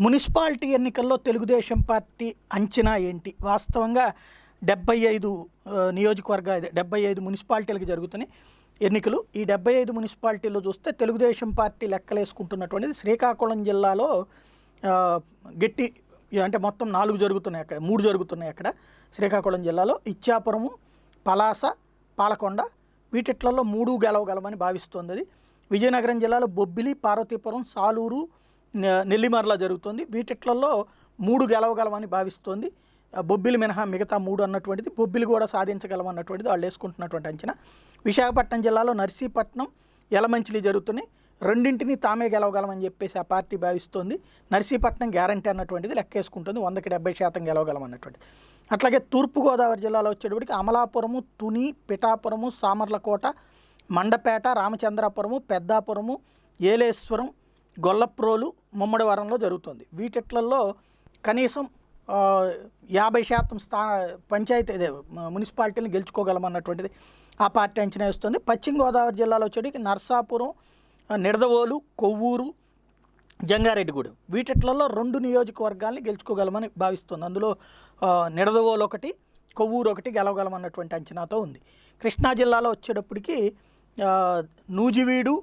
Municipality ఎన్నికల్లో Telugu Desam party అంచనా ఏంటి? వాస్తవంగా 75 నియోజకవర్గ 75 మున్సిపాలిటీలకు జరుగుతున్నాయి ఎన్నికలు. ఈ 75 మున్సిపాలిటీల్లో చూస్తే తెలుగుదేశం పార్టీ లెక్కలేసుకుంటున్నటువంటిది శ్రీకాకుళం జిల్లాలో గట్టి అంటే మొత్తం 4 జరుగుతున్నాయి, అక్కడ 3 జరుగుతున్నాయి. అక్కడ శ్రీకాకుళం జిల్లాలో ఇచ్చాపురము, పలాస, పాలకొండ వీటిట్లలో 3 గెలవగలమని భావిస్తోంది. అది విజయనగరం జిల్లాలో బొబ్బిలి, పార్వతీపురం, సాలూరు, నెల్లిమర్ల జరుగుతుంది. వీటిట్లలో 3 గెలవగలమని భావిస్తోంది. బొబ్బిలి మినహా మిగతా 3 అన్నటువంటిది, బొబ్బిలి కూడా సాధించగలమన్నటువంటిది వాళ్ళు వేసుకుంటున్నటువంటి అంచనా. విశాఖపట్నం జిల్లాలో నర్సీపట్నం, యలమంచిలి జరుగుతున్నాయి. రెండింటిని తామే గెలవగలమని చెప్పేసి ఆ పార్టీ భావిస్తోంది. నర్సీపట్నం గ్యారంటీ అన్నటువంటిది లెక్కేసుకుంటుంది, 100కి 70% గెలవగలమన్నటువంటిది. అట్లాగే తూర్పుగోదావరి జిల్లాలో వచ్చేటప్పటికి అమలాపురము, తుని, పిఠాపురము, సామర్లకోట, మండపేట, రామచంద్రాపురము, పెద్దాపురము, ఏలేశ్వరం, గొల్లప్రోలు, ముమ్మడివరంలో జరుగుతుంది. వీటిట్లలో కనీసం 50% పంచాయతీ మున్సిపాలిటీని గెలుచుకోగలమన్నటువంటిది ఆ పార్టీ అంచనా వేస్తుంది. పశ్చిమ గోదావరి జిల్లాలో వచ్చేటికి నర్సాపురం, నిడదవోలు, కొవ్వూరు, జంగారెడ్డిగూడెం వీటిట్లలో 2 నియోజకవర్గాల్ని గెలుచుకోగలమని భావిస్తుంది. అందులో నిడదవోలు ఒకటి, కొవ్వూరు ఒకటి గెలవగలమన్నటువంటి అంచనాతో ఉంది. కృష్ణా జిల్లాలో వచ్చేటప్పటికి నూజివీడు,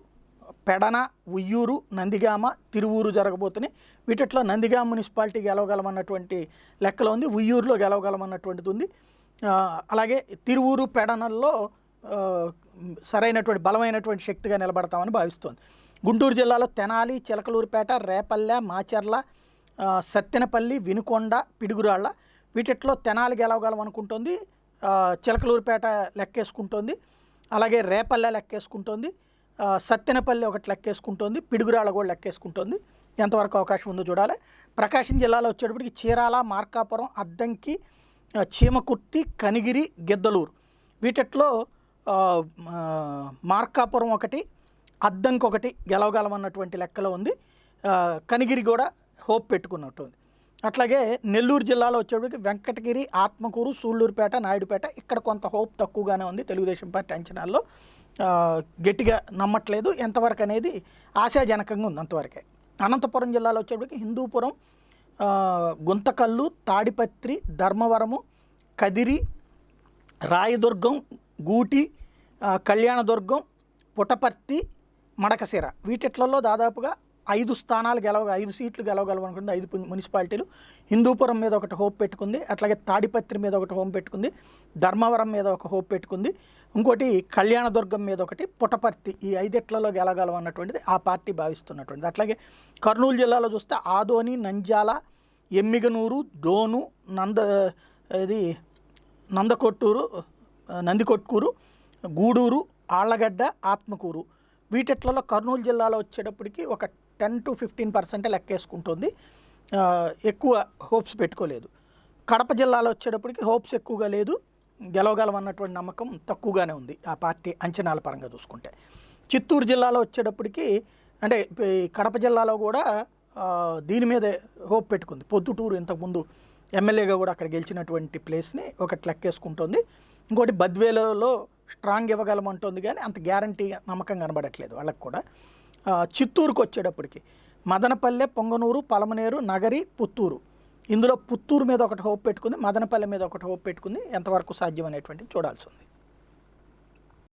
పెడన, ఉయ్యూరు, నందిగామ, తిరువూరు జరగబోతున్నాయి. వీటిట్లో నందిగామ మున్సిపాలిటీ గెలవగలమన్నటువంటి లెక్కలో ఉంది, ఉయ్యూరులో గెలవగలమన్నటువంటిది ఉంది. అలాగే తిరువూరు, పెడనల్లో సరైనటువంటి బలమైనటువంటి శక్తిగా నిలబడతామని భావిస్తోంది. గుంటూరు జిల్లాలో తెనాలి, చిలకలూరుపేట, రేపల్లె, మాచర్ల, సత్తెనపల్లి, వినుకొండ, పిడుగురాళ్ళ వీటిట్లో తెనాలి గెలవగలం అనుకుంటోంది. చిలకలూరుపేట లెక్కేసుకుంటోంది, అలాగే రేపల్లె లెక్కేసుకుంటోంది, సత్తెనపల్లి ఒకటి లెక్కేసుకుంటోంది, పిడుగురాళ్ళ కూడా లెక్కేసుకుంటోంది. ఎంతవరకు అవకాశం ఉందో చూడాలి. ప్రకాశం జిల్లాలో వచ్చేటప్పటికి చీరాల, మార్కాపురం, అద్దంకి, చీమకుర్తి, కనిగిరి, గిద్దలూరు వీటిట్లో మార్కాపురం ఒకటి, అద్దంకి ఒకటి గెలవగలమన్నటువంటి లెక్కలో ఉంది. కనిగిరి కూడా హోప్ పెట్టుకున్నట్టుంది. అట్లాగే నెల్లూరు జిల్లాలో వచ్చేటప్పటికి వెంకటగిరి, ఆత్మకూరు, సూళ్ళూరుపేట, నాయుడుపేట ఇక్కడ కొంత హోప్ తక్కువగానే ఉంది. తెలుగుదేశం పార్టీ అంచనాల్లో గట్టిగా నమ్మట్లేదు, ఎంతవరకు అనేది ఆశాజనకంగా ఉంది అంతవరకే. అనంతపురం జిల్లాలో వచ్చేటప్పటికి హిందూపురం, గుంతకల్లు, తాడిపత్రి, ధర్మవరము, కదిరి, రాయదుర్గం, గూటి, కళ్యాణదుర్గం, పుటపర్తి, మడకశిర వీటిట్లలో దాదాపుగా 5 స్థానాలు 5 సీట్లు గెలవగలమనుకుంటుంది. 5 మున్సిపాలిటీలు. హిందూపురం మీద ఒకటి హోప్ పెట్టుకుంది, అట్లాగే తాడిపత్రి మీద ఒకటి హోప్ పెట్టుకుంది, ధర్మవరం మీద ఒక హోప్ పెట్టుకుంది, ఇంకోటి కళ్యాణదుర్గం మీద ఒకటి, పుటపర్తి ఈ 5 గెలవగలం అన్నటువంటిది ఆ పార్టీ భావిస్తున్నటువంటిది. అట్లాగే కర్నూలు జిల్లాలో చూస్తే ఆదోని, నంద్యాల, ఎమ్మిగనూరు, దోను, నందకొట్టూరు, నందికొట్కూరు, గూడూరు, ఆళ్లగడ్డ, ఆత్మకూరు వీటిట్లలో కర్నూలు జిల్లాలో వచ్చేటప్పటికి ఒక 10 to 15% లెక్కేసుకుంటుంది, ఎక్కువ హోప్స్ పెట్టుకోలేదు. కడప జిల్లాలో వచ్చేటప్పటికి హోప్స్ ఎక్కువగా లేదు, గెలవగలం అన్నటువంటి నమ్మకం తక్కువగానే ఉంది ఆ పార్టీ అంచనాల పరంగా చూసుకుంటే. చిత్తూరు జిల్లాలో వచ్చేటప్పటికి అంటే కడప జిల్లాలో కూడా దీని మీదే హోప్ పెట్టుకుంది. పొద్దుటూరు ఇంతకుముందు ఎమ్మెల్యేగా కూడా అక్కడ గెలిచినటువంటి ప్లేస్ని ఒకటి లెక్కేసుకుంటుంది. ఇంకోటి బద్వేలలో స్ట్రాంగ్ ఇవ్వగలమంటుంది, కానీ అంత గ్యారంటీ నమ్మకం కనబడట్లేదు వాళ్ళకు కూడా. చిత్తూరుకు వచ్చేటప్పటికి మదనపల్లె, పొంగనూరు, పలమనేరు, నగరి, పుత్తూరు ఇందులో పుత్తూరు మీద ఒకటి హోప్ పెట్టుకుంది, మదనపల్లె మీద ఒకటి హోప్ పెట్టుకుంది. ఎంతవరకు సాధ్యం అనేటువంటిది చూడాల్సి ఉంది.